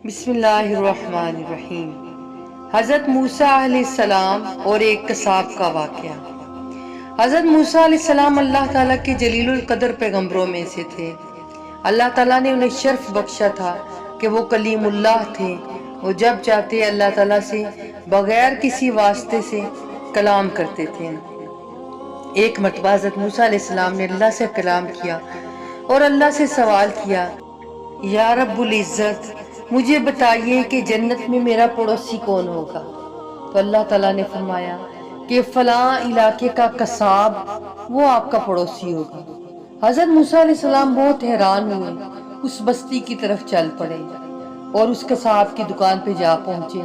بسم اللہ الرحمن الرحیم۔ حضرت موسیٰ علیہ السلام اور ایک قصاب کا واقعہ۔ حضرت موسیٰ علیہ السلام اللہ تعالیٰ کے جلیل القدر پیغمبروں میں سے تھے۔ اللہ تعالیٰ نے انہیں شرف بخشا تھا کہ وہ کلیم اللہ تھے۔ وہ جب چاہتے اللہ تعالیٰ سے بغیر کسی واسطے سے کلام کرتے تھے۔ ایک مرتبہ حضرت موسیٰ علیہ السلام نے اللہ سے کلام کیا اور اللہ سے سوال کیا، یا رب العزت، مجھے بتائیے کہ جنت میں میرا پڑوسی کون ہوگا؟ تو اللہ تعالیٰ نے فرمایا کہ فلاں علاقے کا قصاب وہ آپ کا پڑوسی ہوگا۔ حضرت موسیٰ علیہ السلام بہت حیران ہوئے، اس بستی کی طرف چل پڑے اور اس قصاب کی دکان پہ جا پہنچے۔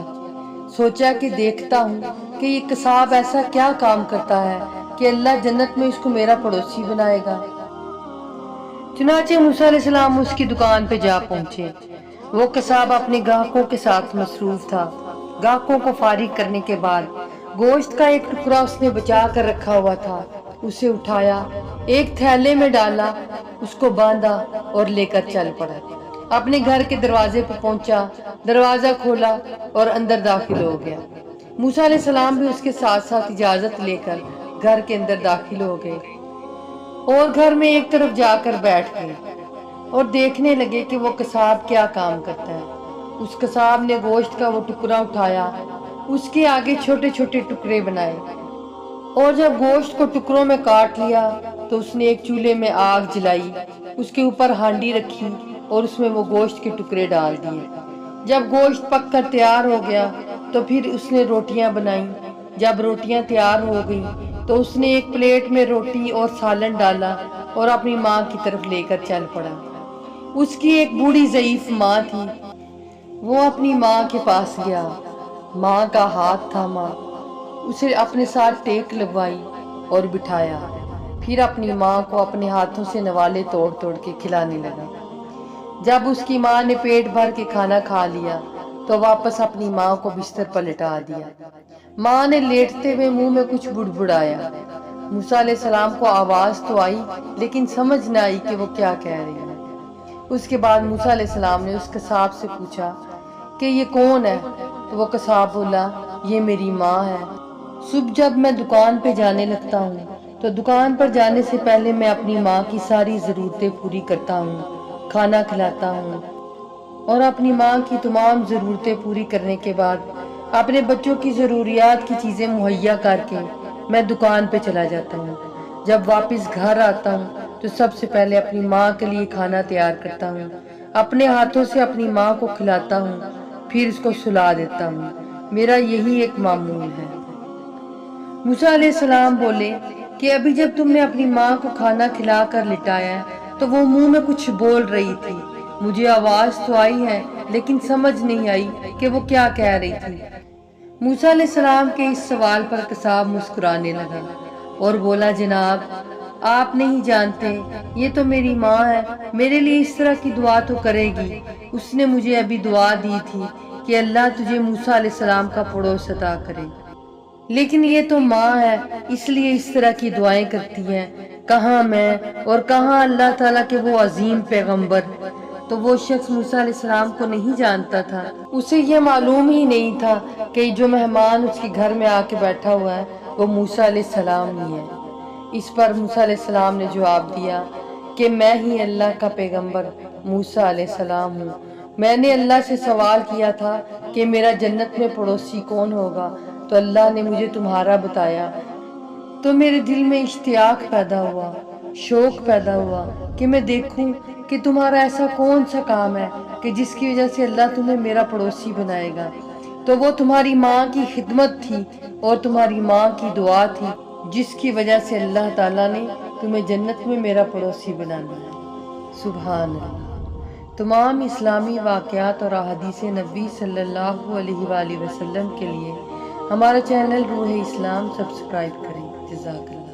سوچا کہ دیکھتا ہوں کہ یہ قصاب ایسا کیا کام کرتا ہے کہ اللہ جنت میں اس کو میرا پڑوسی بنائے گا۔ چنانچہ موسیٰ علیہ السلام اس کی دکان پہ جا پہنچے۔ وہ قصاب اپنے گاہکوں کے ساتھ مصروف تھا۔ گاہکوں کو فارغ کرنے کے بعد گوشت کا ایک ٹکڑا اس نے بچا کر رکھا ہوا تھا، اسے اٹھایا، ایک تھیلے میں ڈالا، اس کو باندھا اور لے کر چل پڑا۔ اپنے گھر کے دروازے پہ پہنچا، دروازہ کھولا اور اندر داخل ہو گیا۔ موسیٰ علیہ السلام بھی اس کے ساتھ ساتھ اجازت لے کر گھر کے اندر داخل ہو گئے اور گھر میں ایک طرف جا کر بیٹھ گئے اور دیکھنے لگے کہ وہ قصاب کیا کام کرتا ہے۔ اس قصاب نے گوشت کا وہ ٹکڑا اٹھایا، اس کے آگے چھوٹے چھوٹے ٹکڑے بنائے اور جب گوشت کو ٹکڑوں میں کاٹ لیا تو اس نے ایک چولہے میں آگ جلائی، اس کے اوپر ہانڈی رکھی اور اس میں وہ گوشت کے ٹکڑے ڈال دیے۔ جب گوشت پک کر تیار ہو گیا تو پھر اس نے روٹیاں بنائیں۔ جب روٹیاں تیار ہو گئیں تو اس نے ایک پلیٹ میں روٹی اور سالن ڈالا اور اپنی ماں کی طرف لے کر چل پڑا۔ اس کی ایک بوڑھی ضعیف ماں تھی۔ وہ اپنی ماں کے پاس گیا، ماں کا ہاتھ تھاما، اسے اپنے ساتھ ٹیک لگوائی اور بٹھایا، پھر اپنی ماں کو اپنے ہاتھوں سے نوالے توڑ توڑ کے کھلانے لگا۔ جب اس کی ماں نے پیٹ بھر کے کھانا کھا لیا تو واپس اپنی ماں کو بستر پر لٹا دیا۔ ماں نے لیٹتے ہوئے منہ میں کچھ بڑبڑایا۔ موسیٰ علیہ السلام کو آواز تو آئی لیکن سمجھ نہ آئی کہ وہ کیا کہہ رہی ہے۔ اس کے بعد موسیٰ علیہ السلام نے اس قصاب سے پوچھا کہ یہ کون ہے؟ تو وہ قصاب بولا، یہ میری ماں ہے۔ صبح جب میں دکان پہ جانے لگتا ہوں تو دکان پر جانے سے پہلے میں اپنی ماں کی ساری ضرورتیں پوری کرتا ہوں، کھانا کھلاتا ہوں اور اپنی ماں کی تمام ضرورتیں پوری کرنے کے بعد اپنے بچوں کی ضروریات کی چیزیں مہیا کر کے میں دکان پہ چلا جاتا ہوں۔ جب واپس گھر آتا ہوں تو سب سے پہلے اپنی ماں کے لیے کھانا تیار کرتا ہوں، اپنے ہاتھوں سے اپنی ماں کو کھلاتا ہوں، پھر اس کو سلا دیتا ہوں۔ میرا یہی ایک معمول ہے۔ موسیٰ علیہ السلام بولے کہ ابھی جب تم نے اپنی ماں کو کھانا کھلا کر لٹایا تو وہ منہ میں کچھ بول رہی تھی، مجھے آواز تو آئی ہے لیکن سمجھ نہیں آئی کہ وہ کیا کہہ رہی تھی۔ موسیٰ علیہ السلام کے اس سوال پر قصاب مسکرانے لگا اور بولا، جناب آپ نہیں جانتے، یہ تو میری ماں ہے، میرے لیے اس طرح کی دعا تو کرے گی۔ اس نے مجھے ابھی دعا دی تھی کہ اللہ تجھے موسیٰ علیہ السلام کا پڑوس عطا کرے، لیکن یہ تو ماں ہے اس لیے اس طرح کی دعائیں کرتی ہے۔ کہاں میں اور کہاں اللہ تعالیٰ کے وہ عظیم پیغمبر؟ تو وہ شخص موسیٰ علیہ السلام کو نہیں جانتا تھا، اسے یہ معلوم ہی نہیں تھا کہ جو مہمان اس کے گھر میں آ کے بیٹھا ہوا ہے وہ موسیٰ علیہ السلام ہی ہے۔ اس پر موسیٰ علیہ السلام نے جواب دیا کہ میں ہی اللہ کا پیغمبر موسیٰ علیہ السلام ہوں۔ میں نے اللہ سے سوال کیا تھا کہ میرا جنت میں پڑوسی کون ہوگا، تو اللہ نے مجھے تمہارا بتایا، تو میرے دل میں اشتیاق پیدا ہوا، شوق پیدا ہوا کہ میں دیکھوں کہ تمہارا ایسا کون سا کام ہے کہ جس کی وجہ سے اللہ تمہیں میرا پڑوسی بنائے گا۔ تو وہ تمہاری ماں کی خدمت تھی اور تمہاری ماں کی دعا تھی جس کی وجہ سے اللہ تعالیٰ نے تمہیں جنت میں میرا پڑوسی بنانا ہے۔ سبحان اللہ۔ تمام اسلامی واقعات اور احادیث نبی صلی اللہ علیہ وآلہ وسلم کے لیے ہمارا چینل روح اسلام سبسکرائب کریں۔ جزاک اللہ۔